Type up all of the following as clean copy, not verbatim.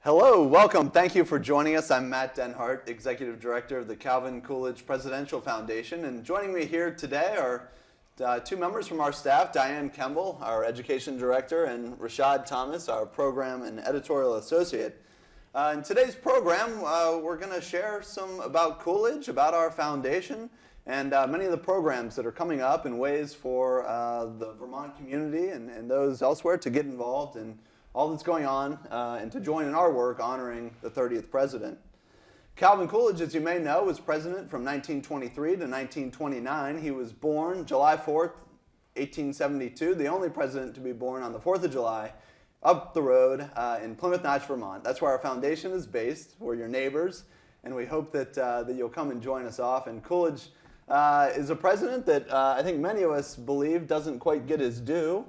Hello, welcome. Thank you for joining us. I'm Matt Denhart, Executive Director of the Calvin Coolidge Presidential Foundation, and joining me here today are two members from our staff, Diane Kemble, our Education Director, and Rushad Thomas, our Program and Editorial Associate. In today's program, we're going to share some about Coolidge, about our foundation, and many of the programs that are coming up and ways for the Vermont community and those elsewhere to get involved in all that's going on and to join in our work honoring the 30th president. Calvin Coolidge, as you may know, was president from 1923 to 1929. He was born July 4th, 1872, the only president to be born on the 4th of July, up the road in Plymouth Notch, Vermont. That's where our foundation is based. We're your neighbors, and we hope that you'll come and join us off. And Coolidge is a president that I think many of us believe doesn't quite get his due.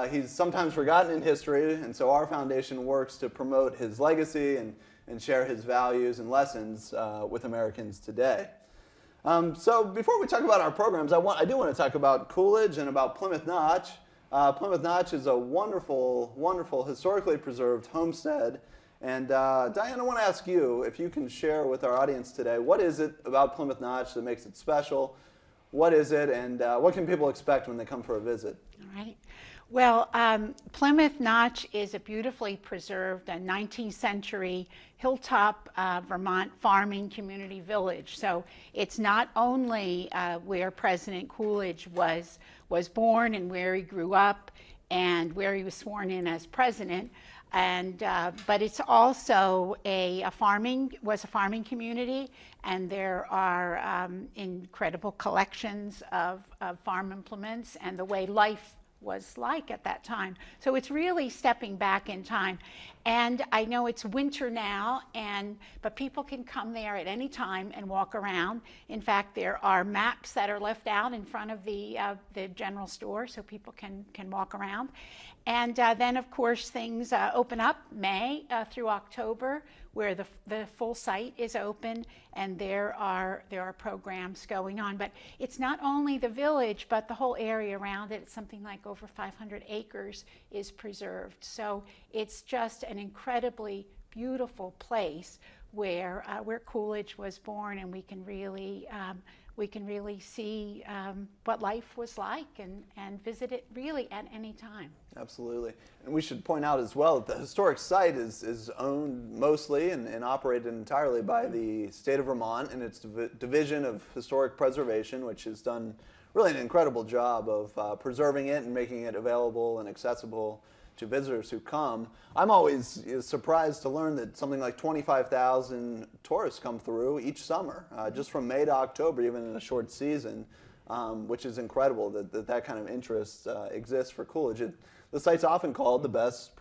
He's sometimes forgotten in history, and so our foundation works to promote his legacy and share his values and lessons with Americans today. So before we talk about our programs, I do want to talk about Coolidge and about Plymouth Notch. Plymouth Notch is a wonderful, wonderful, historically preserved homestead. And Diane, I want to ask you if you can share with our audience today, what is it about Plymouth Notch that makes it special? What is it, and what can people expect when they come for a visit? All right. Well, Plymouth Notch is a beautifully preserved 19th century hilltop Vermont farming community village. So it's not only where President Coolidge was born and where he grew up and where he was sworn in as president, and but it's also a farming community, and there are incredible collections of farm implements and the way life was like at that time. So it's really stepping back in time. And I know it's winter now, but people can come there at any time and walk around. In fact, there are maps that are left out in front of the general store so people can walk around. And then, of course, things open up May through October, where the full site is open, and there are programs going on. But it's not only the village, but the whole area around it. It's something like over 500 acres is preserved. So it's just an incredibly beautiful place where Coolidge was born, and we can really see what life was like and visit it really at any time. Absolutely. And we should point out as well that the historic site is owned mostly and operated entirely by the state of Vermont and its Division of Historic Preservation, which has done really an incredible job of preserving it and making it available and accessible to visitors who come. I'm always surprised to learn that something like 25,000 tourists come through each summer, just from May to October, even in a short season, which is incredible that kind of interest exists for Coolidge. The site's often called the best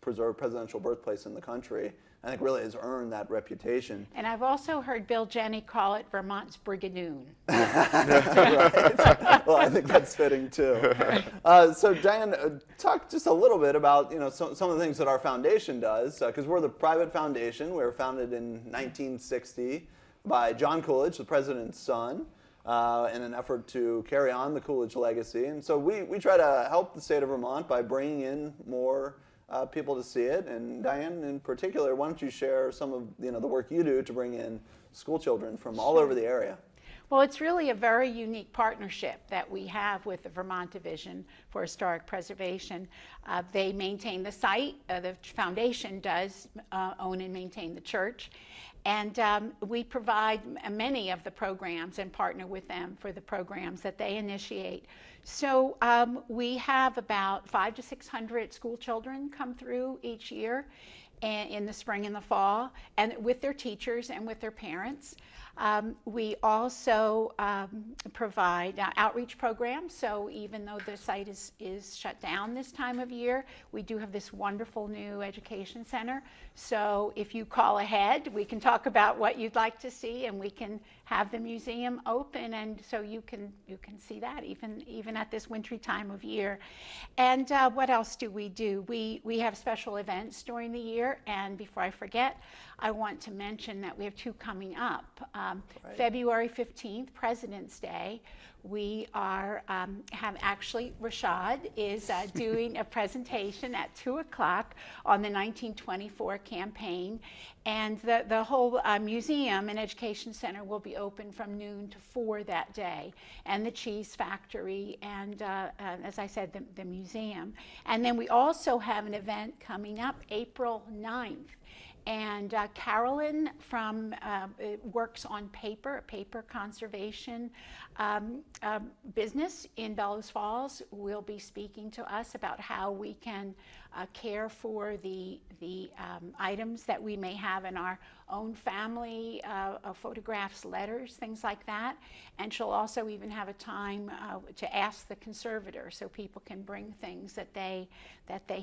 preserved presidential birthplace in the country. I think really has earned that reputation. And I've also heard Bill Jenny call it Vermont's Brigadoon. Right. Well, I think that's fitting too. So Diane, talk just a little bit about some of the things that our foundation does, because we're the private foundation. We were founded in 1960 by John Coolidge, the president's son, in an effort to carry on the Coolidge legacy. And so we try to help the state of Vermont by bringing in more people to see it. And Diane, in particular, why don't you share some of the work you do to bring in school children from all over the area? Well, it's really a very unique partnership that we have with the Vermont Division for Historic Preservation. They maintain the site. The foundation does own and maintain the church. And we provide many of the programs and partner with them for the programs that they initiate. So we have about 500 to 600 school children come through each year in the spring and the fall, and with their teachers and with their parents. We also provide outreach programs, so even though the site is shut down this time of year, we do have this wonderful new education center. So if you call ahead, we can talk about what you'd like to see, and we can have the museum open, and so you can see that even at this wintry time of year. And what else do? We have special events during the year, and before I forget, I want to mention that we have two coming up. February 15th, President's Day, we are have actually Rushad is doing a presentation at 2 o'clock on the 1924 campaign, and the whole museum and education center will be open from noon to 4 that day, and the cheese factory, and as I said, the museum. And then we also have an event coming up April 9th. And Carolyn from works on paper conservation business in Bellows Falls will be speaking to us about how we can care for the items that we may have in our own family, photographs, letters, things like that. And she'll also even have a time to ask the conservator, so people can bring things that they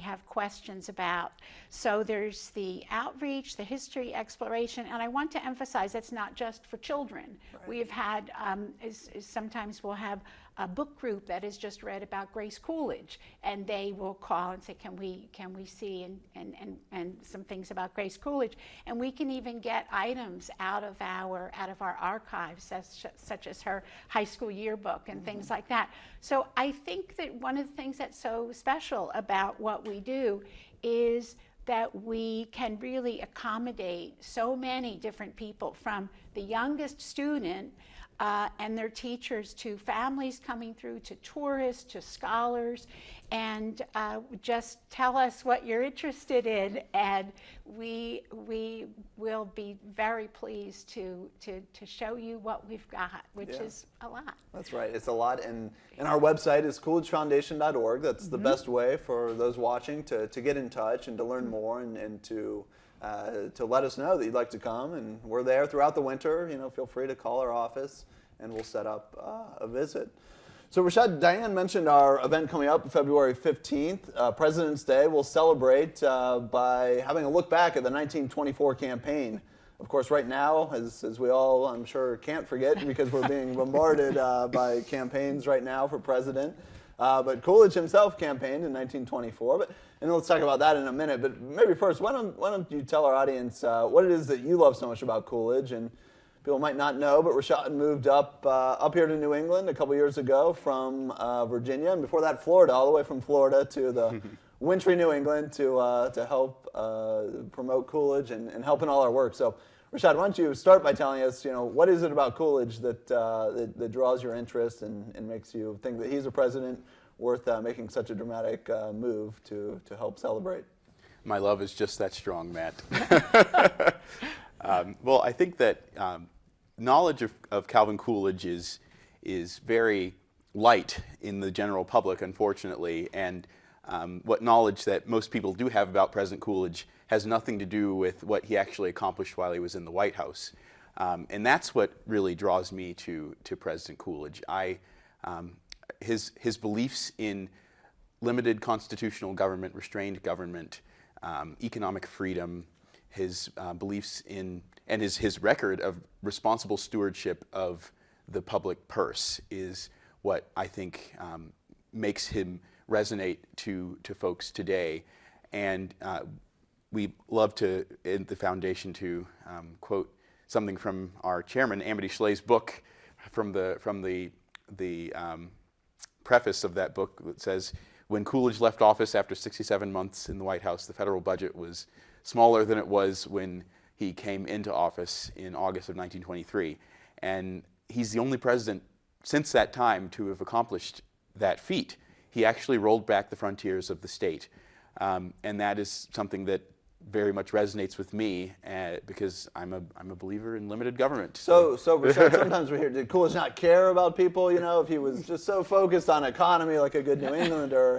have questions about. So there's the outreach, the history, exploration, and I want to emphasize that's not just for children. Right. We've had, sometimes we'll have a book group that has just read about Grace Coolidge, and they will call and say, can we see and some things about Grace Coolidge, and we can even get items out of our archives, such as her high school yearbook and things like that. So I think that one of the things that's so special about what we do is that we can really accommodate so many different people, from the youngest student and their teachers to families coming through, to tourists, to scholars, and just tell us what you're interested in, and we will be very pleased to show you what we've got, which is a lot. That's right, it's a lot, and our website is coolidgefoundation.org. That's the best way for those watching to get in touch and to learn more, and to let us know that you'd like to come, and we're there throughout the winter. Feel free to call our office and we'll set up a visit. So Rushad, Diane mentioned our event coming up February 15th, President's Day. We'll celebrate by having a look back at the 1924 campaign. Of course, right now, as we all, I'm sure, can't forget, because we're being bombarded by campaigns right now for president. But Coolidge himself campaigned in 1924. And let's talk about that in a minute. But maybe first, why don't you tell our audience what it is that you love so much about Coolidge? And people might not know, but Rushad moved up here to New England a couple years ago from Virginia, and before that Florida, all the way from Florida to the wintry New England to help promote Coolidge and help in all our work. So Rushad, why don't you start by telling us, what is it about Coolidge that draws your interest and makes you think that he's a president worth making such a dramatic move to help celebrate? My love is just that strong, Matt. Well, I think that knowledge of Calvin Coolidge is very light in the general public, unfortunately, and what knowledge that most people do have about President Coolidge has nothing to do with what he actually accomplished while he was in the White House. And that's what really draws me to President Coolidge. His beliefs in limited constitutional government, restrained government, economic freedom, his beliefs in, and his record of responsible stewardship of the public purse is what I think makes him resonate to folks today. And we love to, in the foundation, to quote something from our chairman, Amity Schle's book, from the preface of that book that says, when Coolidge left office after 67 months in the White House, the federal budget was smaller than it was when he came into office in August of 1923. And he's the only president since that time to have accomplished that feat. He actually rolled back the frontiers of the state. And that is something that very much resonates with me because I'm a believer in limited government. So Rushad, sometimes we hear, did Coolidge not care about people? If he was just so focused on economy like a good New Englander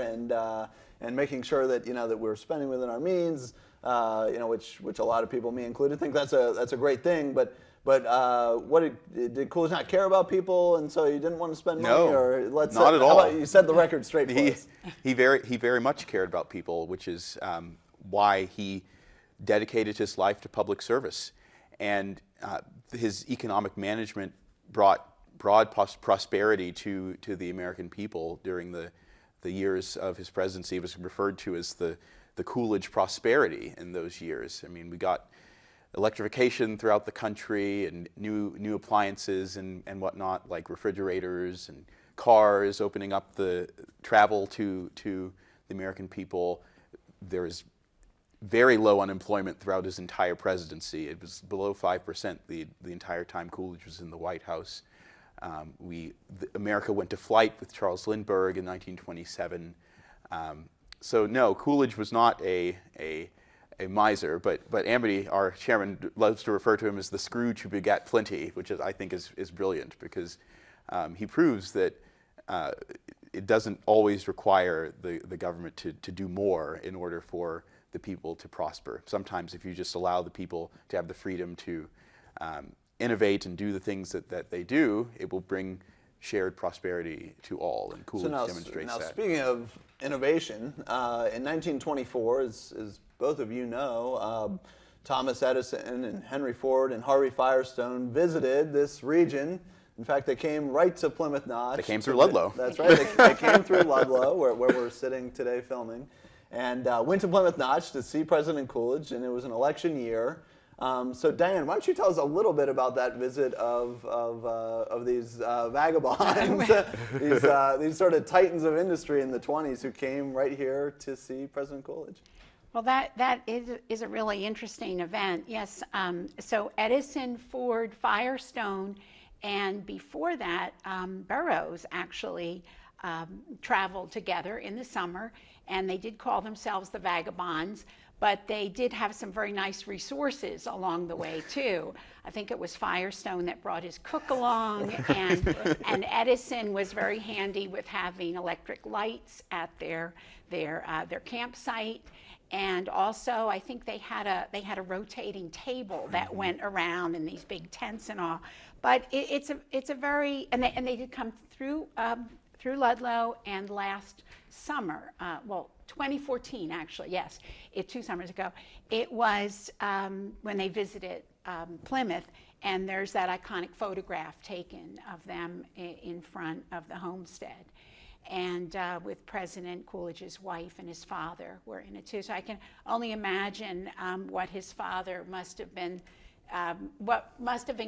and making sure that that we're spending within our means, which a lot of people, me included, think that's a great thing. But what did Coolidge not care about people, and so he didn't want to spend money? No, or not at all. How about you set the record straight for us? He very much cared about people, which is why he dedicated his life to public service. And his economic management brought broad prosperity to the American people during the years of his presidency. It was referred to as the Coolidge prosperity in those years. I mean, we got electrification throughout the country and new appliances and whatnot, like refrigerators and cars, opening up the travel to the American people. There was very low unemployment throughout his entire presidency. It was below 5% the entire time Coolidge was in the White House. America went to flight with Charles Lindbergh in 1927. So no, Coolidge was not a miser, but Amity, our chairman, loves to refer to him as the Scrooge who begat plenty, which I think is brilliant, because he proves that it doesn't always require the government to do more in order for the people to prosper. Sometimes if you just allow the people to have the freedom to innovate and do the things that they do, it will bring shared prosperity to all, and Coolidge demonstrates that. Now, speaking of innovation, in 1924, as both of you know, Thomas Edison and Henry Ford and Harvey Firestone visited this region. In fact, they came right to Plymouth Notch. They came through Ludlow. That's right. They came through Ludlow, where we're sitting today filming, and went to Plymouth Notch to see President Coolidge, and it was an election year. So Diane, why don't you tell us a little bit about that visit of these vagabonds, these sort of titans of industry in the 20s who came right here to see President Coolidge? Well, that is a really interesting event. Yes. So Edison, Ford, Firestone, and before that, Burroughs actually traveled together in the summer, and they did call themselves the Vagabonds. But they did have some very nice resources along the way, too. I think it was Firestone that brought his cook along, and Edison was very handy with having electric lights at their campsite. And also, I think they had a rotating table that went around in these big tents and all. But it's a very, and they did come through Ludlow, and last summer, 2014 actually, yes, 2 summers ago, it was when they visited Plymouth, and there's that iconic photograph taken of them in front of the homestead. And with President Coolidge's wife and his father were in it too. So I can only imagine what his father must have been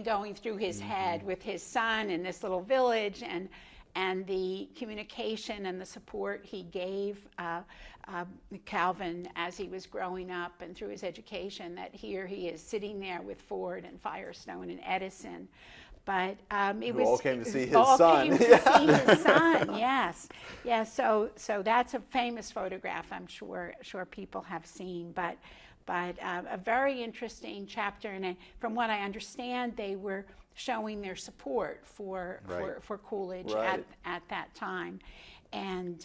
going through his head with his son in this little village, and the communication and the support he gave Calvin as he was growing up and through his education, that here he is sitting there with Ford and Firestone and Edison. But all came to see his son. Yes. Yeah, so that's a famous photograph I'm sure people have seen. But a very interesting chapter, and from what I understand, they were showing their support for Coolidge at that time. And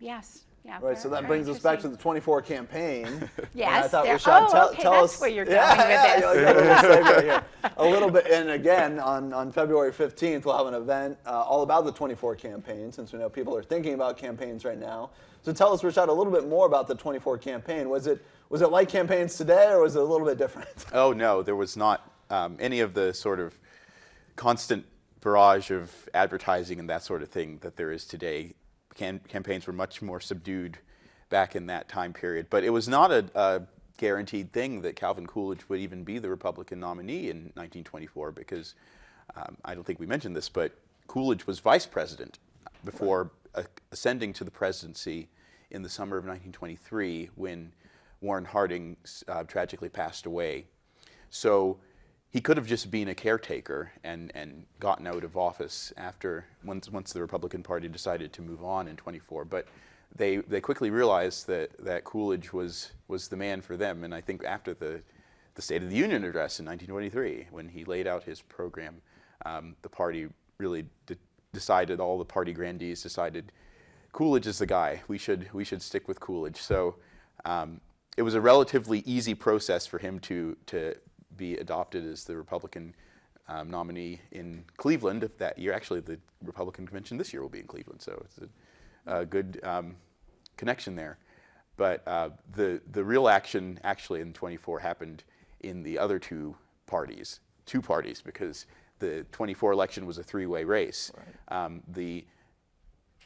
yes. Yeah, right, so that brings us back to the 24 campaign. Yes. I thought Rushad, tell us where you're going with this. A little bit, and again, on February 15th, we'll have an event all about the 24 campaign, since we know people are thinking about campaigns right now. So tell us, Rushad, a little bit more about the 24 campaign. Was it like campaigns today, or was it a little bit different? Oh, no, there was not any of the sort of constant barrage of advertising and that sort of thing that there is today. Campaigns were much more subdued back in that time period. But it was not a guaranteed thing that Calvin Coolidge would even be the Republican nominee in 1924, because I don't think we mentioned this, but Coolidge was vice president before ascending to the presidency in the summer of 1923, when Warren Harding tragically passed away. So he could have just been a caretaker and gotten out of office once the Republican Party decided to move on in 24. But they quickly realized that Coolidge was the man for them. And I think after the State of the Union address in 1923, when he laid out his program, the party really decided, all the party grandees decided, Coolidge is the guy. We should stick with Coolidge. So it was a relatively easy process for him to be adopted as the Republican nominee in Cleveland of that year. Actually, the Republican convention this year will be in Cleveland, so it's a good connection there. But the real action actually in 24 happened in the other two parties, because the 24 election was a three-way race. Right. The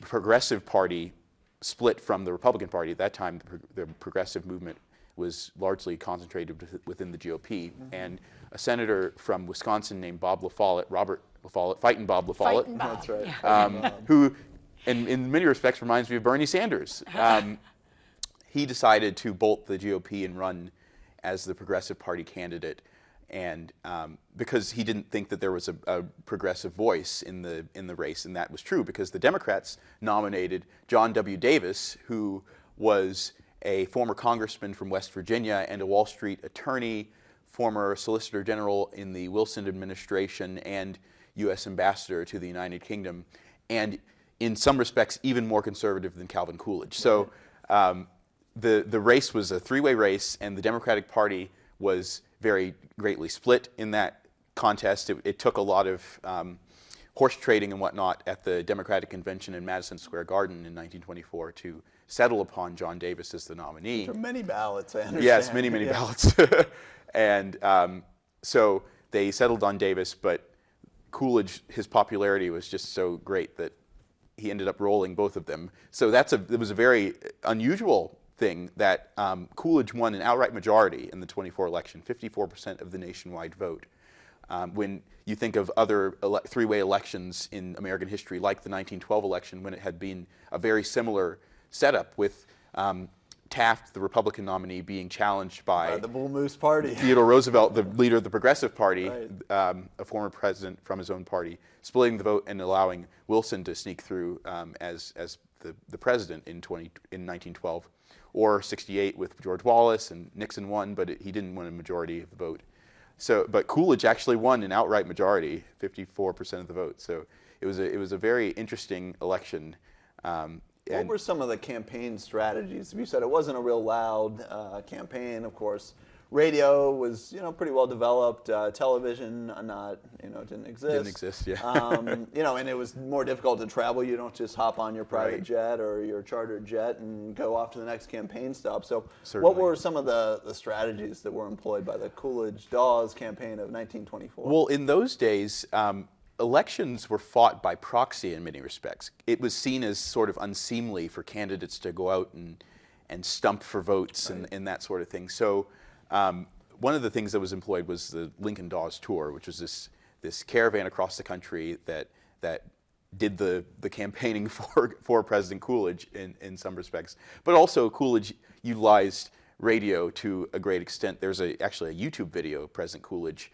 Progressive Party split from the Republican Party. At that time, the Progressive movement was largely concentrated within the GOP. And a senator from Wisconsin named Bob LaFollette, Robert LaFollette, fighting Bob LaFollette, Fighting Bob. That's right. who in many respects reminds me of Bernie Sanders. He decided to bolt the GOP and run as the Progressive Party candidate, and because he didn't think that there was a progressive voice in the race, and that was true because the Democrats nominated John W. Davis, who was a former congressman from West Virginia and a Wall Street attorney, former Solicitor General in the Wilson administration, and U.S. ambassador to the United Kingdom, and in some respects even more conservative than Calvin Coolidge. So the race was a three-way race, and the Democratic Party was very greatly split in that contest. It took a lot of horse trading and whatnot at the Democratic Convention in Madison Square Garden in 1924 to settle upon John Davis as the nominee. There are many ballots, I understand. Yes, many ballots. And so they settled on Davis, but Coolidge, his popularity was just so great that he ended up rolling both of them. So it was a very unusual thing that Coolidge won an outright majority in the 24 election, 54% of the nationwide vote. When you think of other three-way elections in American history, like the 1912 election, when it had been a very similar setup with Taft, the Republican nominee, being challenged by the Bull Moose Party. Theodore Roosevelt, the leader of the Progressive Party, Right. a former president from his own party, splitting the vote and allowing Wilson to sneak through as the president in 1912, or 68 with George Wallace, and Nixon won, but he didn't win a majority of the vote. So, but Coolidge actually won an outright majority, 54% of the vote. So it was a very interesting election. What were some of the campaign strategies? You said it wasn't a real loud campaign, of course. Radio was, pretty well developed. Television, didn't exist. Didn't exist, yeah. And it was more difficult to travel. You don't just hop on your private Right. jet or your chartered jet and go off to the next campaign stop. So, Certainly. what were some of the strategies that were employed by the Coolidge-Dawes campaign of 1924? Well, in those days, elections were fought by proxy in many respects. It was seen as sort of unseemly for candidates to go out and stump for votes and that sort of thing. So one of the things that was employed was the Lincoln-Dawes tour, which was this caravan across the country that did the campaigning for President Coolidge in some respects. But also Coolidge utilized radio to a great extent. There's actually a YouTube video of President Coolidge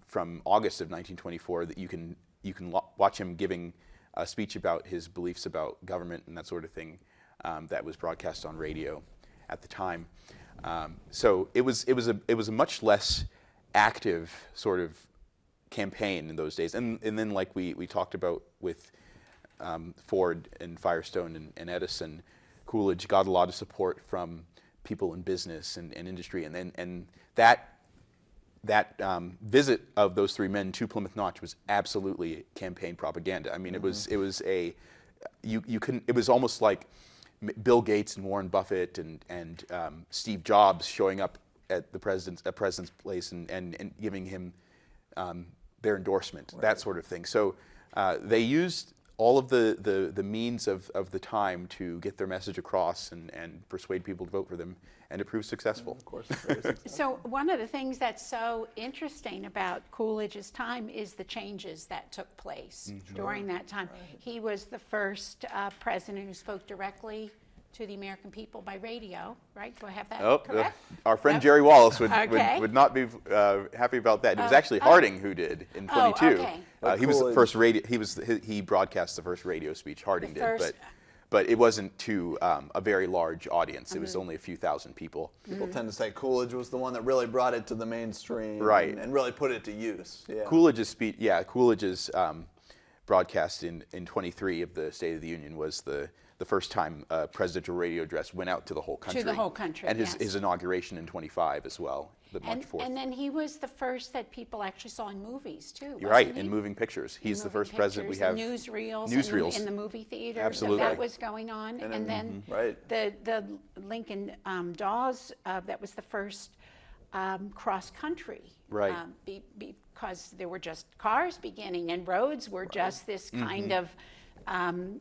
from August of 1924 that you can watch him giving a speech about his beliefs about government and that sort of thing that was broadcast on radio at the time. So it was a much less active sort of campaign in those days. And then like we talked about with Ford and Firestone and Edison, Coolidge got a lot of support from people in business and industry, and that visit of those three men to Plymouth Notch was absolutely campaign propaganda. I mean, it was almost like Bill Gates and Warren Buffett and Steve Jobs showing up at the president's place and giving him their endorsement, right. That sort of thing. So they used all of the means of the time to get their message across and persuade people to vote for them, and it proved successful. Of course, very successful. So one of the things that's so interesting about Coolidge's time is the changes that took place during that time. Right. He was the first president who spoke directly to the American people by radio, right? Do I have that correct? Our friend Jerry Wallace would not be happy about that. It was actually Harding who did in 22. Okay. He was the first radio. He broadcast the first radio speech. Harding did, but it wasn't to a very large audience. It was only a few thousand people. People tend to say Coolidge was the one that really brought it to the mainstream, right, and really put it to use. Yeah. Coolidge's broadcast in 23 of the State of the Union was the first time a presidential radio address went out to the whole country. To the whole country, and his inauguration in 25 as well, the March 4th. And then he was the first that people actually saw in movies too. You're right, he? in moving pictures. He's the first president we the have. Newsreels in the movie theater. Absolutely. So that was going on, and then the Lincoln Dawes that was the first cross country. Right. Because there were just cars beginning, and roads were just this kind of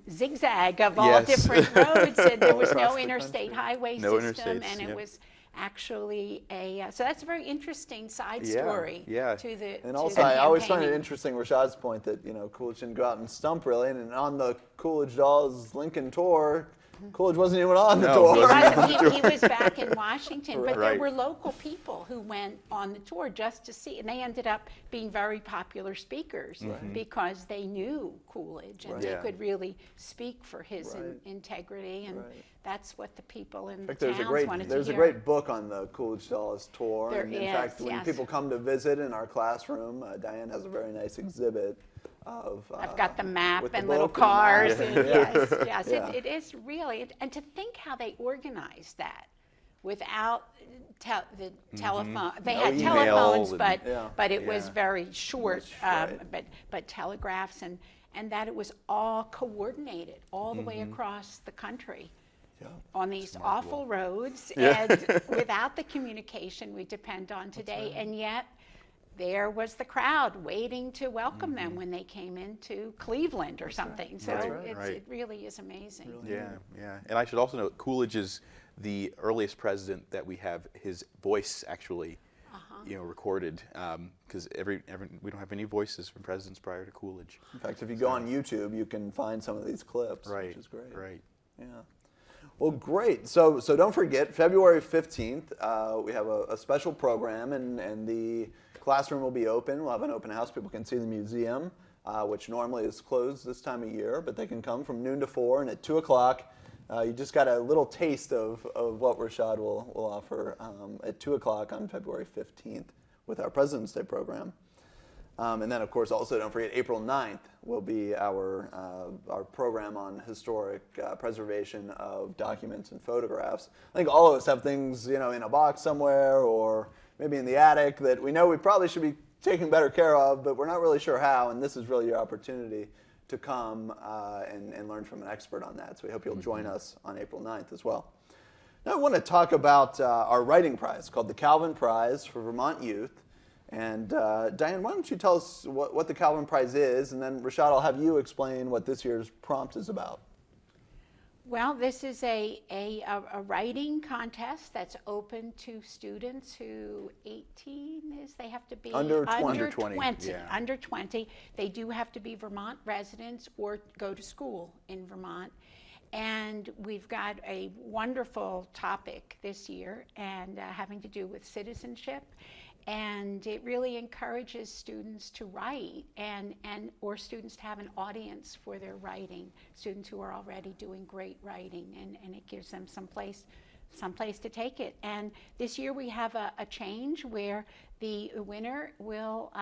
zigzag of all different roads, and there was no interstate highway system, and it was actually so that's a very interesting side story yeah. to the And to also, the I always find it campaigning. interesting, Rushad's point that, Coolidge didn't go out and stump really, and on the Coolidge Dolls Lincoln tour, Coolidge wasn't even on the No, tour. it wasn't. He was back in Washington, but there Right. were local people who went on the tour just to see, and they ended up being very popular speakers because they knew Coolidge and Right. they Yeah. could really speak for his Right. integrity, and Right. that's what the people in In the fact, there's towns wanted to there's a hear. great book on the Coolidge Dolls tour. There and in is, fact, when yes. people come to visit in our classroom, Diane has a very nice exhibit of. I've got the map with the and little book and the cars, map. and yes, yes, Yeah. it is really, and to think how they organized that without the telephone. They No had email telephones, and- but Yeah. but it was Yeah. very short. Right. But telegraphs, and that it was all coordinated all the way across the country. Yeah. On these awful roads, Yeah. and without the communication we depend on today, and yet there was the crowd waiting to welcome them when they came into Cleveland or something. So Right. Right. it really is amazing. Yeah, yeah. And I should also note, Coolidge is the earliest president that we have his voice actually, recorded, because we don't have any voices from presidents prior to Coolidge. In fact, if you go on YouTube, you can find some of these clips, Right. which is great. Right. Yeah. Well, great. So don't forget, February 15th, we have a special program, and the classroom will be open. We'll have an open house. People can see the museum, which normally is closed this time of year, but they can come from noon to 4, and at 2 o'clock, you just got a little taste of what Rushad will offer at 2 o'clock on February 15th with our President's Day program. And then, of course, also don't forget, April 9th will be our program on historic preservation of documents and photographs. I think all of us have things, in a box somewhere or maybe in the attic that we know we probably should be taking better care of, but we're not really sure how, and this is really your opportunity to come and learn from an expert on that. So we hope you'll join us on April 9th as well. Now I want to talk about our writing prize called the Calvin Prize for Vermont Youth. And Diane, why don't you tell us what the Calvin Prize is, and then Rushad, I'll have you explain what this year's prompt is about. Well, this is a writing contest that's open to students who 18 is, they have to be Under 20. Under 20, yeah. Under 20. They do have to be Vermont residents or go to school in Vermont. And we've got a wonderful topic this year, and having to do with citizenship. And it really encourages students to write or students to have an audience for their writing, students who are already doing great writing, and it gives them some place to take it. And this year we have a change where the winner will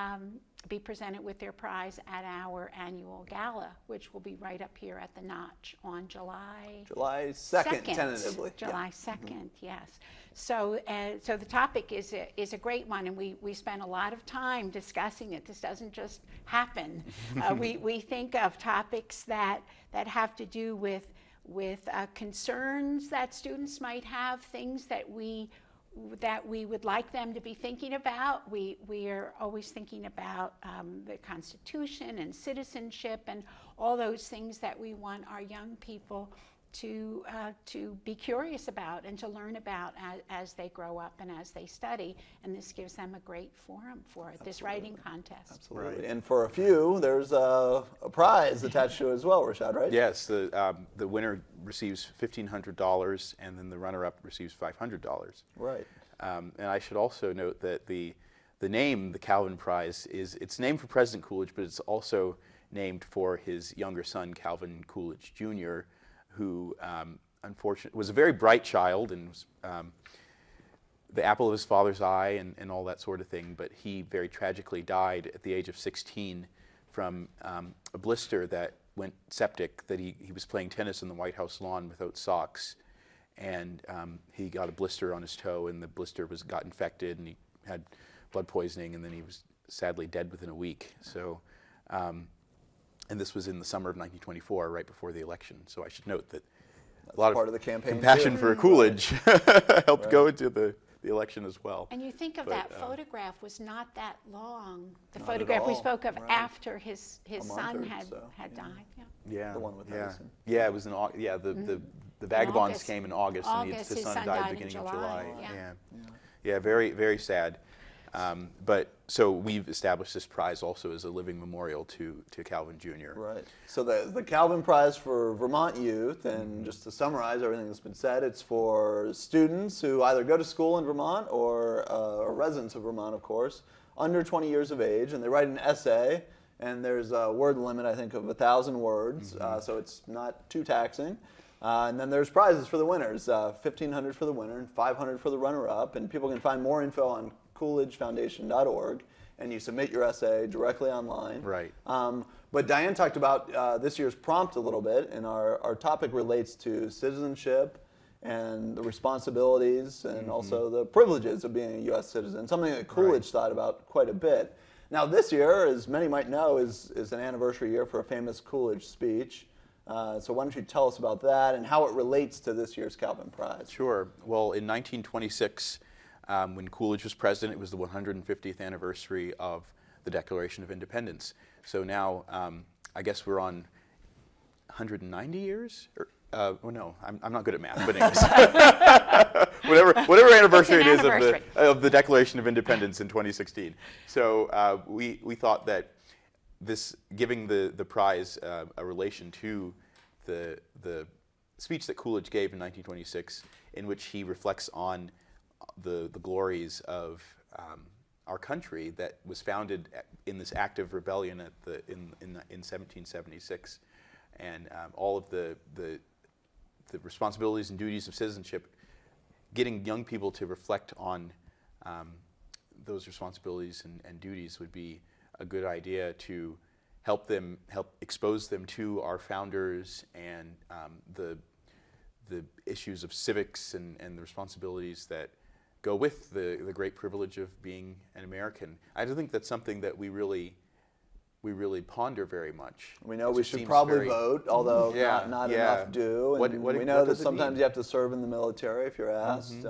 be presented with their prize at our annual gala, which will be right up here at the Notch on July 2nd, tentatively. July 2nd, yes. So the topic is a great one, and we spent a lot of time discussing it. This doesn't just happen. We think of topics that have to do with concerns that students might have, things that we would like them to be thinking about. We are always thinking about the Constitution and citizenship and all those things that we want our young people to be curious about and to learn about as they grow up and as they study. And this gives them a great forum for it, this writing contest. Absolutely. Right. And for a few, there's a prize attached to it as well, Rushad, right? Yes, the winner receives $1,500, and then the runner-up receives $500. Right. And I should also note that the name, the Calvin Prize, it's named for President Coolidge, but it's also named for his younger son, Calvin Coolidge Jr., who unfortunately was a very bright child and was the apple of his father's eye and all that sort of thing, but he very tragically died at the age of 16 from a blister that went septic, that he was playing tennis on the White House lawn without socks, and he got a blister on his toe, and the blister got infected, and he had blood poisoning, and then he was sadly dead within a week. So, and this was in the summer of 1924, right before the election. So I should note that a lot part of the campaign compassion too. for Coolidge helped go into the election as well. And you think of But, that photograph was not that long. The Not at photograph we all, spoke of right. after his month son or had so, died. Yeah. Yeah, The one with yeah, Larson. yeah. It was the the vagabonds August. came in August, and his son died at the beginning of July. Yeah, very, very sad. But so we've established this prize also as a living memorial to Calvin Jr. Right. So the Calvin Prize for Vermont youth, and just to summarize everything that's been said, it's for students who either go to school in Vermont or are residents of Vermont, of course, under 20 years of age, and they write an essay, and there's a word limit, I think, of 1,000 words, so it's not too taxing. And then there's prizes for the winners, $1,500 for the winner and $500 for the runner-up, and people can find more info on CoolidgeFoundation.org, and you submit your essay directly online. Right. But Diane talked about this year's prompt a little bit, and our topic relates to citizenship and the responsibilities and also the privileges of being a U.S. citizen, something that Coolidge thought about quite a bit. Now this year, as many might know, is an anniversary year for a famous Coolidge speech. So why don't you tell us about that and how it relates to this year's Calvin Prize? Sure. Well, in 1926, when Coolidge was president, it was the 150th anniversary of the Declaration of Independence. So now, I guess we're on 190 years? No, I'm not good at math, but anyways. whatever anniversary it is of the Declaration of Independence in 2016. So we thought that this, giving the prize a relation to the speech that Coolidge gave in 1926, in which he reflects on the glories of our country that was founded in this active rebellion in 1776, and all of the responsibilities and duties of citizenship, getting young people to reflect on those responsibilities and duties would be a good idea to help expose them to our founders and the issues of civics and the responsibilities that go with the great privilege of being an American. I don't think that's something that we really ponder very much. We know we should probably vote, although not enough do. And we know that sometimes you have to serve in the military if you're asked.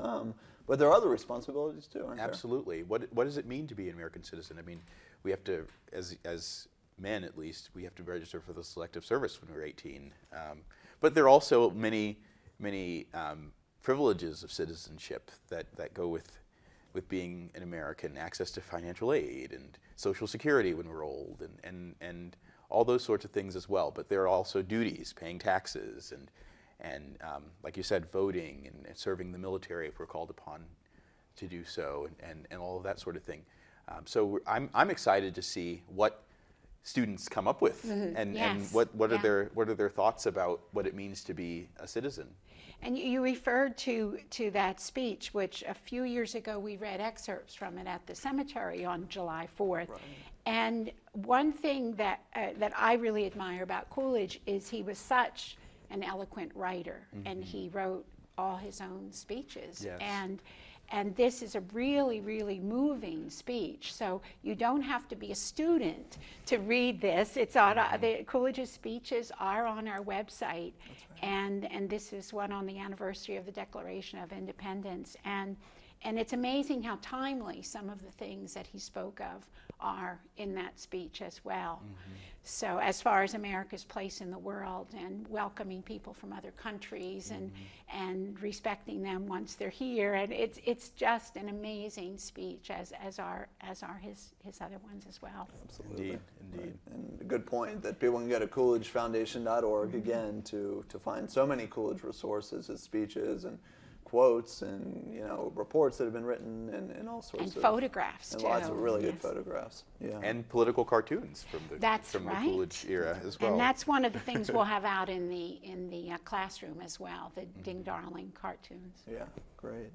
But there are other responsibilities too, aren't there? Absolutely. What does it mean to be an American citizen? I mean, we have to, as men at least, we have to register for the selective service when we're 18. But there are also many privileges of citizenship that go with being an American: access to financial aid and Social Security when we're old, and all those sorts of things as well. But there are also duties: paying taxes and like you said, voting and serving the military if we're called upon to do so, and all of that sort of thing. So I'm excited to see what students come up with, and what are their thoughts about what it means to be a citizen. And you referred to that speech, which a few years ago we read excerpts from it at the cemetery on July 4th. Right. And one thing that I really admire about Coolidge is he was such an eloquent writer, and he wrote all his own speeches. Yes. And this is a really, really moving speech. So you don't have to be a student to read this. It's on the Coolidge's speeches are on our website, and this is one on the anniversary of the Declaration of Independence. And it's amazing how timely some of the things that he spoke of are in that speech as well. So as far as America's place in the world and welcoming people from other countries and respecting them once they're here, and it's just an amazing speech, as are his other ones as well. Absolutely. Indeed. And a good point that people can go to CoolidgeFoundation.org again to find so many Coolidge resources, his speeches and quotes and reports that have been written and all sorts of photographs and too. Lots of really good photographs. Yeah. And political cartoons from the Coolidge era as well. And that's one of the things we'll have out in the classroom as well, the Ding Darling cartoons. Yeah, great.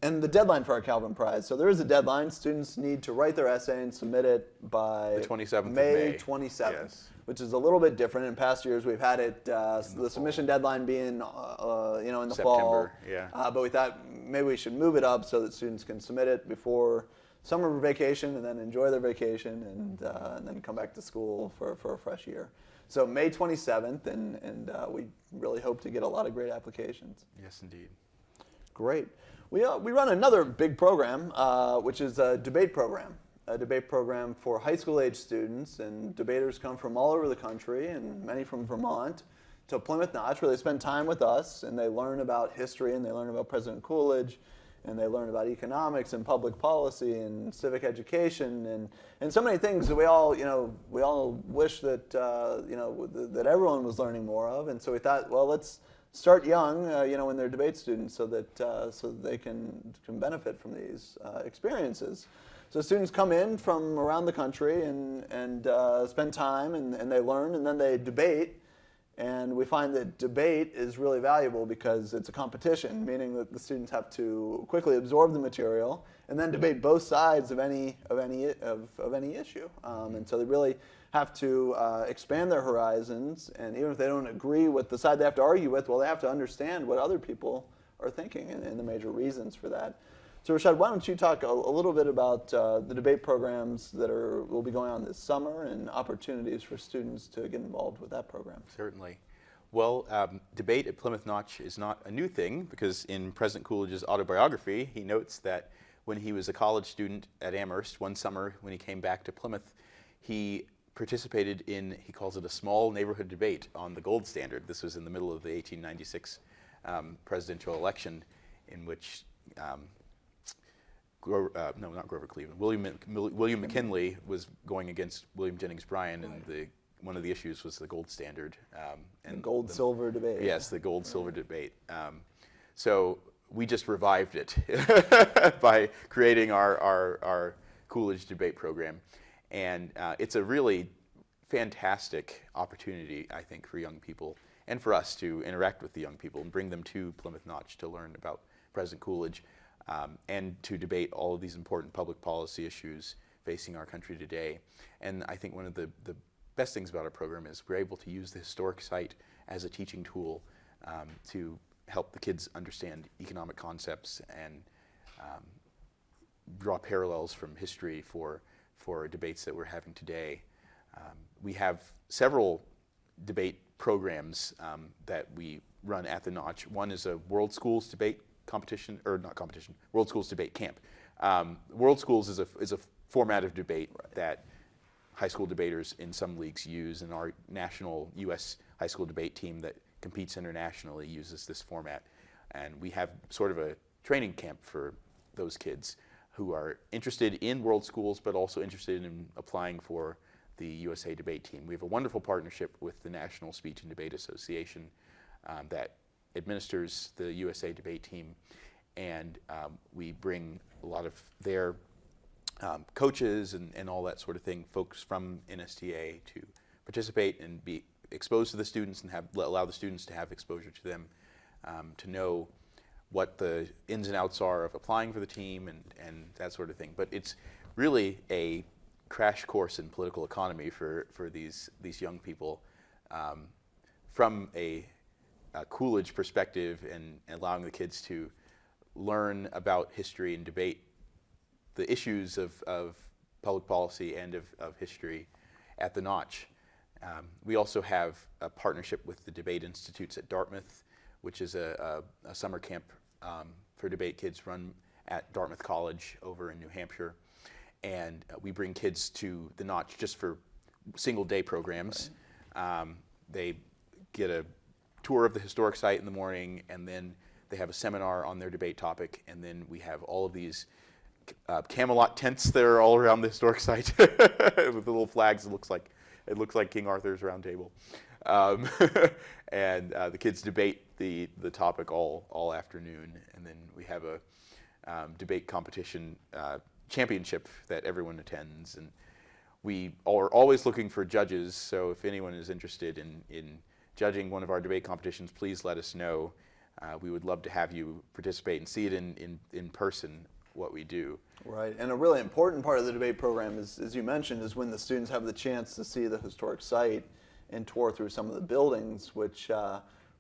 And the deadline for our Calvin Prize. So there is a deadline. Students need to write their essay and submit it by the 27th May 27th, which is a little bit different. In past years, we've had it the submission deadline being in the fall. Yeah. But we thought maybe we should move it up so that students can submit it before summer vacation and then enjoy their vacation and then come back to school for a fresh year. So May 27th, and we really hope to get a lot of great applications. Yes, indeed. Great. We run another big program, which is a debate program for high school age students, and debaters come from all over the country and many from Vermont to Plymouth Notch, where they spend time with us and they learn about history and they learn about President Coolidge and they learn about economics and public policy and civic education and so many things that we all wish that that everyone was learning more of. And so we thought, well, let's start young, when they're debate students, so that they can benefit from these experiences. So students come in from around the country and spend time and they learn and then they debate. And we find that debate is really valuable because it's a competition, meaning that the students have to quickly absorb the material and then debate both sides of any issue. And so they really have to expand their horizons, and even if they don't agree with the side they have to argue with, well, they have to understand what other people are thinking and the major reasons for that. So Rushad, why don't you talk a little bit about the debate programs that will be going on this summer and opportunities for students to get involved with that program? Certainly. Well, debate at Plymouth Notch is not a new thing, because in President Coolidge's autobiography, he notes that when he was a college student at Amherst, one summer when he came back to Plymouth, he participated in, he calls it a small neighborhood debate on the gold standard. This was in the middle of the 1896 presidential election, in which not Grover Cleveland. William McKinley was going against William Jennings Bryan, and one of the issues was the gold standard. And the gold-silver debate. Yes, the gold-silver debate. So we just revived it by creating our Coolidge debate program. And it's a really fantastic opportunity, I think, for young people and for us to interact with the young people and bring them to Plymouth Notch to learn about President Coolidge. And to debate all of these important public policy issues facing our country today. And I think one of the best things about our program is we're able to use the historic site as a teaching tool to help the kids understand economic concepts and draw parallels from history for debates that we're having today. We have several debate programs that we run at the Notch. One is a World Schools debate competition, or not competition, World Schools debate camp. World Schools is a format of debate that high school debaters in some leagues use, and our national U.S. high school debate team that competes internationally uses this format. And we have sort of a training camp for those kids who are interested in World Schools, but also interested in applying for the USA debate team. We have a wonderful partnership with the National Speech and Debate Association that administers the USA debate team, and we bring a lot of their coaches and all that sort of thing, folks from NSTA, to participate and be exposed to the students and allow the students to have exposure to them, to know what the ins and outs are of applying for the team and that sort of thing. But it's really a crash course in political economy for these young people, from a Coolidge perspective, and allowing the kids to learn about history and debate the issues of public policy and of history at the Notch. We also have a partnership with the Debate Institutes at Dartmouth, which is a summer camp for debate kids run at Dartmouth College over in New Hampshire. And we bring kids to the Notch just for single day programs. Right. They get a tour of the historic site in the morning, and then they have a seminar on their debate topic, and then we have all of these Camelot tents that are all around the historic site with the little flags. It looks like King Arthur's Round Table, and the kids debate the topic all afternoon, and then we have a debate competition championship that everyone attends, and we are always looking for judges. So if anyone is interested in judging one of our debate competitions, please let us know. We would love to have you participate and see it in person, what we do. Right, and a really important part of the debate program is, as you mentioned, is when the students have the chance to see the historic site and tour through some of the buildings, which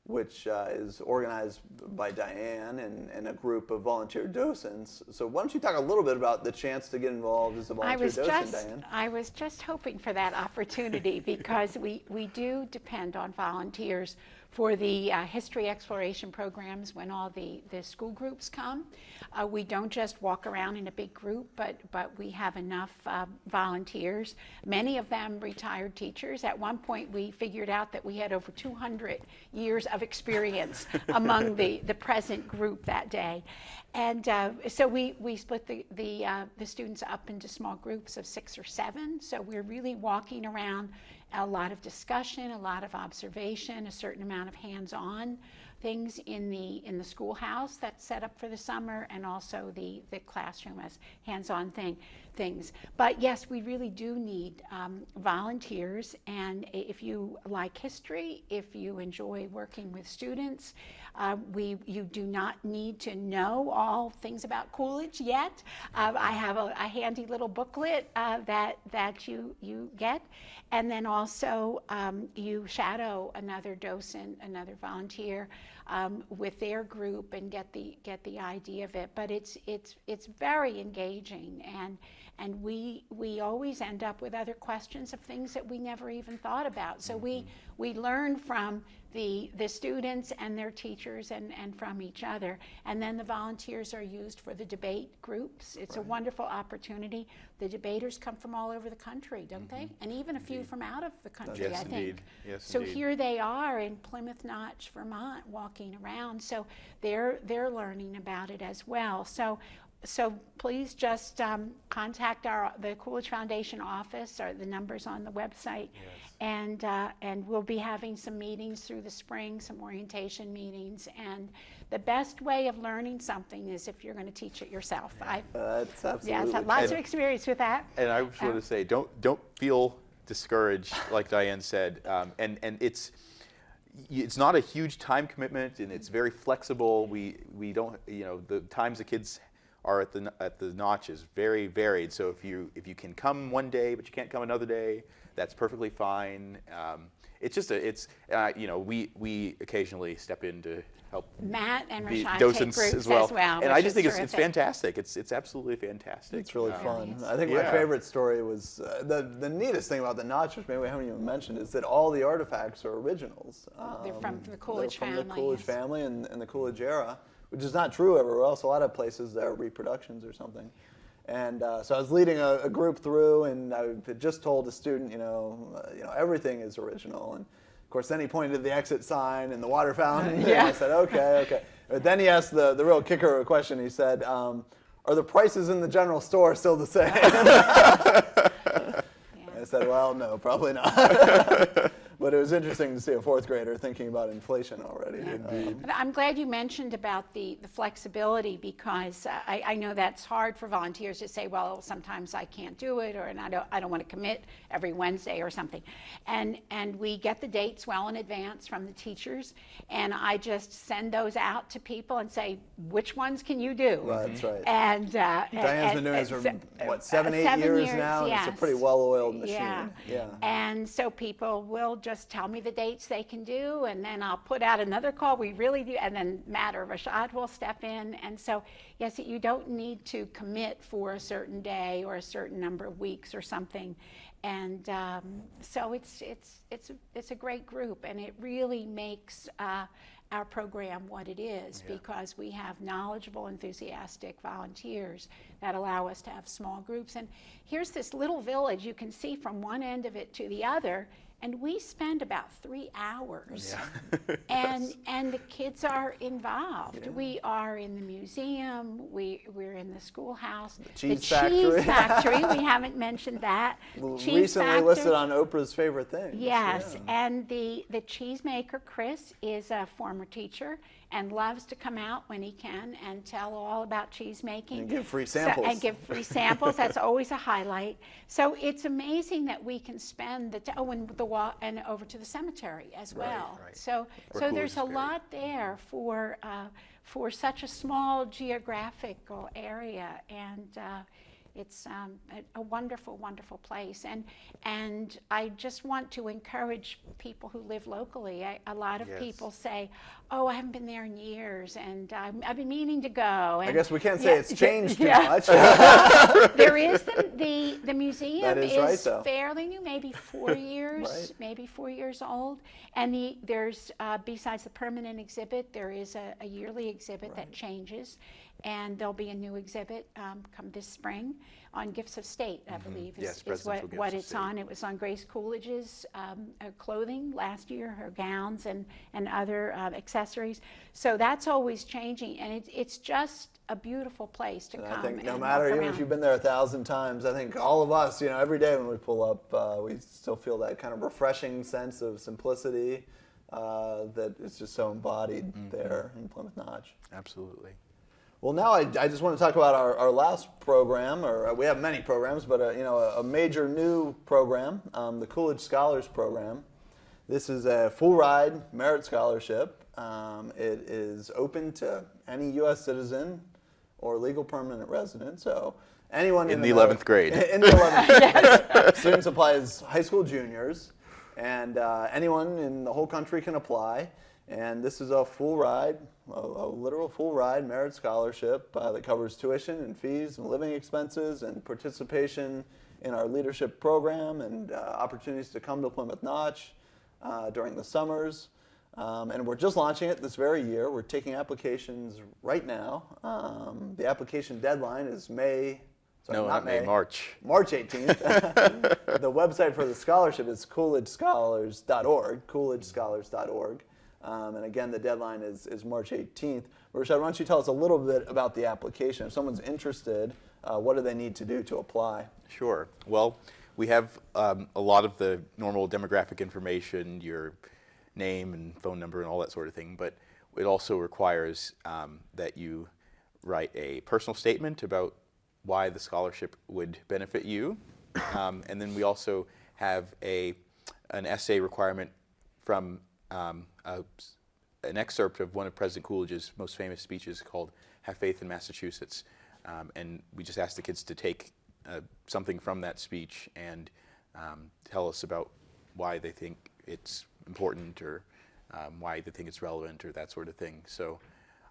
is organized by Diane and a group of volunteer docents. So why don't you talk a little bit about the chance to get involved as a volunteer docent, Diane? I was just hoping for that opportunity, because we do depend on volunteers for the history exploration programs when all the school groups come. We don't just walk around in a big group, but we have enough volunteers, many of them retired teachers. At one point we figured out that we had over 200 years of experience among the present group that day. And so we split the students up into small groups of 6 or 7. So we're really walking around, a lot of discussion, a lot of observation, a certain amount of hands-on things in the schoolhouse that's set up for the summer, and also the classroom as hands-on things. But yes, we really do need volunteers, and if you like history, if you enjoy working with students, you do not need to know all things about Coolidge yet. I have a handy little booklet that you get, and then also you shadow another docent, another volunteer with their group, and get the idea of it. But it's very engaging, and we always end up with other questions of things that we never even thought about. So we learn from the students and their teachers and from each other. And then the volunteers are used for the debate groups. It's a wonderful opportunity. The debaters come from all over the country, don't they? And even a few from out of the country, Yes, I think. indeed. Yes, So indeed. here they are in Plymouth Notch, Vermont, walking around. So they're learning about it as well. So please just contact the Coolidge Foundation office, or the numbers on the website. Yes. And we'll be having some meetings through the spring, some orientation meetings. And the best way of learning something is if you're going to teach it yourself. That's absolutely. Yes, I've lots of experience with that. And I just want to say, don't feel discouraged, like Diane said, and it's not a huge time commitment, and it's very flexible. We don't, the times the kids are at the Notch is very varied. So if you can come one day but you can't come another day, that's perfectly fine. It's just we occasionally step in to help Matt and the Rushad docents take groups as well. and And I just think it's terrific. fantastic. It's absolutely fantastic. It's really fun. Yes. I think my Yeah. favorite story was the neatest thing about the Notch, which maybe we haven't even mentioned, is that all the artifacts are originals. They're from the Coolidge they're from family. the Coolidge Yes. family and the Coolidge era, which is not true everywhere else. A lot of places there are reproductions or something. And so I was leading a group through, and I had just told a student, everything is original. And of course, then he pointed to the exit sign and the water fountain. And I said, okay. But then he asked the real kicker of a question. He said, are the prices in the general store still the same? I said, well, no, probably not. But it was interesting to see a 4th grader thinking about inflation already. But I'm glad you mentioned about the flexibility, because I know that's hard for volunteers to say, well, sometimes I can't do it, and I don't want to commit every Wednesday or something. And we get the dates well in advance from the teachers, and I just send those out to people and say, which ones can you do? That's right. And Diane's been doing this for, 7, 8 years now, yes. and it's a pretty well-oiled machine. Yeah. And so people will just tell me the dates they can do, and then I'll put out another call, we really do, and then Matt or Rushad will step in. And so, yes, you don't need to commit for a certain day or a certain number of weeks or something. And so it's a great group, and it really makes our program what it is, because we have knowledgeable, enthusiastic volunteers that allow us to have small groups. And here's this little village, you can see from one end of it to the other, and we spend about 3 hours. And the kids are involved. We are in the museum, we're in the schoolhouse. cheese the factory. Cheese factory, we haven't mentioned that. Cheese Recently factory. listed on Oprah's favorite things. Yes, Yeah. and the cheesemaker, Chris, is a former teacher and loves to come out when he can and tell all about cheese making. And give free samples. And give free samples. That's always a highlight. So it's amazing that we can spend and over to the cemetery as well. right. So Coolidge there's is a buried. lot there for such a small geographical area, and It's a wonderful, wonderful place, and I just want to encourage people who live locally. A lot of people say, "Oh, I haven't been there in years, and I've been meaning to go." And I guess we can't say it's changed too much. There is the museum That is right, though. fairly new, maybe 4 years, Right. maybe 4 years old, and there's besides the permanent exhibit, there is a yearly exhibit that changes. And there'll be a new exhibit come this spring on Gifts of State, I believe, Yes, is Presidential Gifts what of it's State. on. It was on Grace Coolidge's clothing last year, her gowns and other accessories. So that's always changing, and it's just a beautiful place to And come. I think no and matter, walk even around. if you've been there 1,000 times, I think all of us, every day when we pull up, we still feel that kind of refreshing sense of simplicity that is just so embodied there in Plymouth Notch. Absolutely. Well, now I just want to talk about our last program, or we have many programs, but a major new program, the Coolidge Scholars program. This is a full ride merit scholarship. It is open to any U.S. citizen or legal permanent resident. So anyone In the 11th grade. In the 11th grade. Students apply as high school juniors, and anyone in the whole country can apply. And this is a full ride, a literal full ride merit scholarship that covers tuition and fees and living expenses and participation in our leadership program and opportunities to come to Plymouth Notch during the summers. And we're just launching it this very year. We're taking applications right now. The application deadline is March. March 18th. The website for the scholarship is coolidgescholars.org, coolidgescholars.org. And again, the deadline is March 18th. Rushad, why don't you tell us a little bit about the application? If someone's interested, what do they need to do to apply? Sure. Well, we have a lot of the normal demographic information, your name and phone number and all that sort of thing, but it also requires that you write a personal statement about why the scholarship would benefit you. And then we also have an essay requirement from an excerpt of one of President Coolidge's most famous speeches called "Have Faith in Massachusetts," and we just asked the kids to take something from that speech and tell us about why they think it's important or why they think it's relevant or that sort of thing. So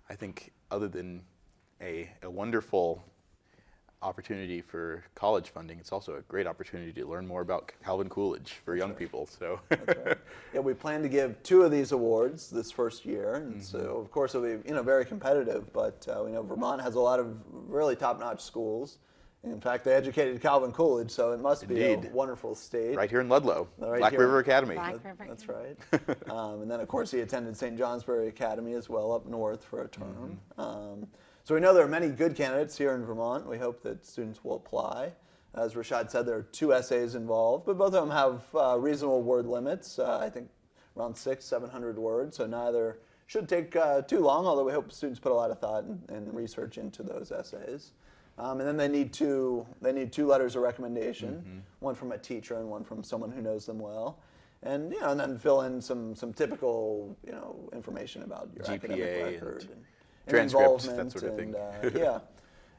I think other than a wonderful opportunity for college funding, it's also a great opportunity to learn more about Calvin Coolidge for young people. So That's right. Yeah, we plan to give 2 of these awards this first year, and so of course it'll be very competitive. But we know Vermont has a lot of really top-notch schools. In fact, they educated Calvin Coolidge, so it must be a wonderful state. right here in Ludlow, Right Black here. River Academy. Black River. That's right. And then of course he attended St. Johnsbury Academy as well up north for a term. So we know there are many good candidates here in Vermont. We hope that students will apply. As Rushad said, there are 2 essays involved, but both of them have reasonable word limits. I think around 600-700 words, so neither should take too long, although we hope students put a lot of thought and research into those essays. And then they need 2 letters of recommendation, one from a teacher and one from someone who knows them well. And and then fill in some typical information about your GPA academic record and transcripts, involvement, that sort of thing. Yeah.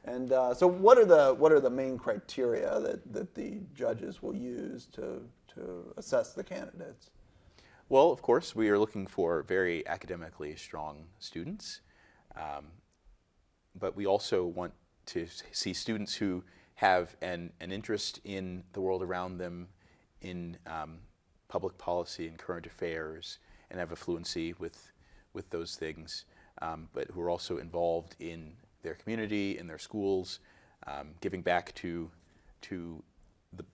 And so what are the main criteria that the judges will use to assess the candidates? Well, of course, we are looking for very academically strong students, but we also want to see students who have an interest in the world around them, in public policy and current affairs, and have a fluency with those things, but who are also involved in their community, in their schools, giving back to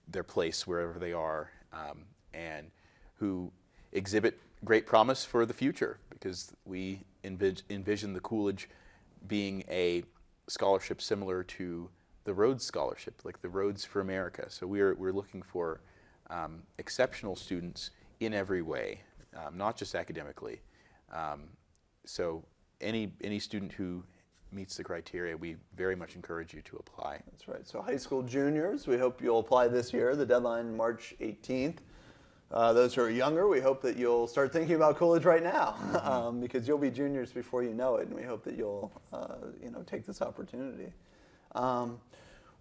their place wherever they are, and who exhibit great promise for the future, because we envision the Coolidge being a scholarship similar to the Rhodes Scholarship, like the Rhodes for America. So we're looking for exceptional students in every way, not just academically. So any student who meets the criteria, we very much encourage you to apply. That's right. So high school juniors, we hope you'll apply this year. The deadline March 18th. Those who are younger, we hope that you'll start thinking about Coolidge right now, because you'll be juniors before you know it, and we hope that you'll take this opportunity.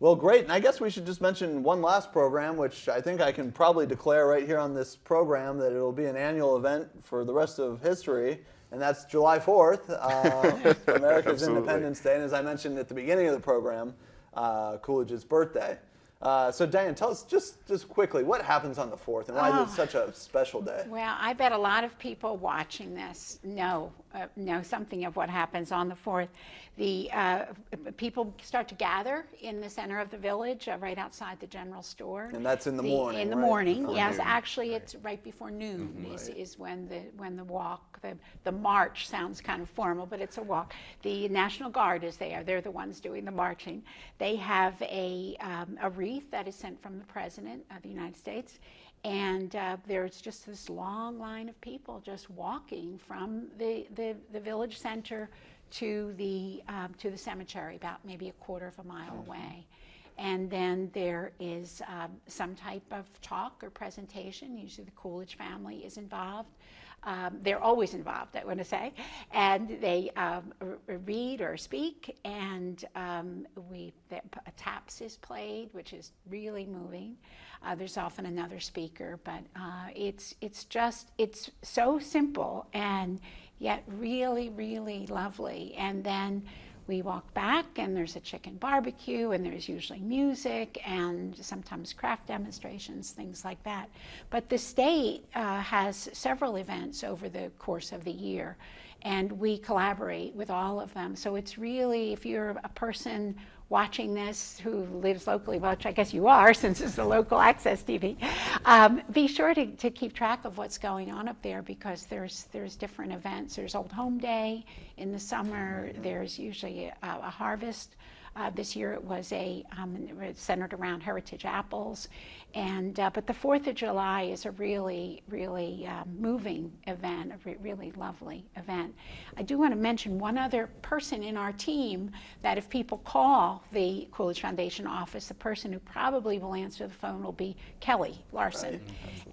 Well, great. And I guess we should just mention one last program, which I think I can probably declare right here on this program that it'll be an annual event for the rest of history, and that's July 4th, America's Independence Day. And as I mentioned at the beginning of the program, Coolidge's birthday. So Diane, tell us just quickly, what happens on the 4th and why is it such a special day? Well, I bet a lot of people watching this know something of what happens on the 4th. The people start to gather in the center of the village, right outside the general store. And that's in the morning, In the right? morning, Before yes. noon. Actually, it's right before noon is when the walk, the march sounds kind of formal, but it's a walk. The National Guard is there. They're the ones doing the marching. They have a wreath that is sent from the President of the United States. And there's just this long line of people just walking from the village center to the cemetery, about maybe a quarter of a mile away. And then there is some type of talk or presentation. Usually the Coolidge family is involved. They're always involved, I want to say. And they read or speak, and taps is played, which is really moving. There's often another speaker, but it's so simple and yet really, really lovely. And then we walk back, and there's a chicken barbecue, and there's usually music and sometimes craft demonstrations, things like that. But the state has several events over the course of the year, and we collaborate with all of them. So it's really, if you're a person watching this who lives locally, which I guess you are since it's a local access TV, be sure to keep track of what's going on up there, because there's different events. There's Old Home Day in the summer. There's usually a harvest. This year it was centered around heritage apples, and but the 4th of July is a really, really moving event, a really lovely event. I do want to mention one other person in our team that if people call the Coolidge Foundation office, the person who probably will answer the phone will be Kelly Larson, Right.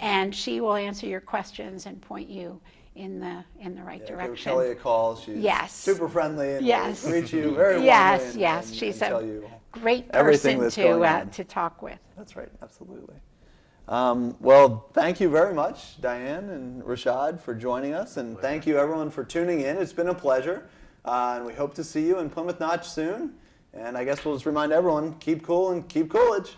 and she will answer your questions and point you in the right direction. Give Kelly a call. She's super friendly and will reach you very warmly. Yes, she's and tell a you great everything person that's going on. to talk with. That's right, absolutely. Well, thank you very much, Diane and Rushad, for joining us, and thank you everyone for tuning in. It's been a pleasure, and we hope to see you in Plymouth Notch soon. And I guess we'll just remind everyone, keep cool and keep Coolidge.